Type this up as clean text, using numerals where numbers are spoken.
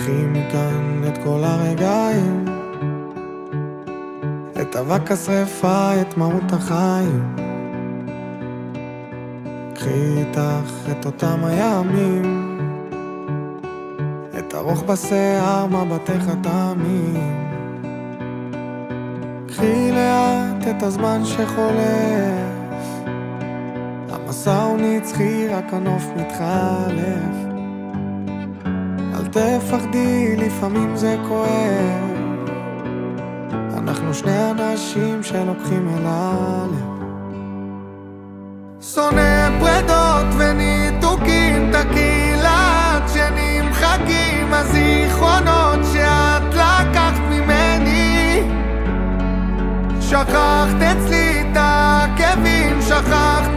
קחי מכאן את כל הרגעים, את אבק השרפה, את מהות החיים. קחי איתך את אותם הימים, את הרוח בשיער, מבטך התמים. קחי לאט את הזמן שחולף, המסע הוא נצחי, רק הנוף מתחלף. אל תפחדי, לפעמים זה כואב, אנחנו שני אנשים שלוקחים אל הלב. שונא פרדות וניתוקים, תקילת שנמחקים, הזיכרונות שאת לקחת ממני. שכחת אצלי את הכאבים, שכחת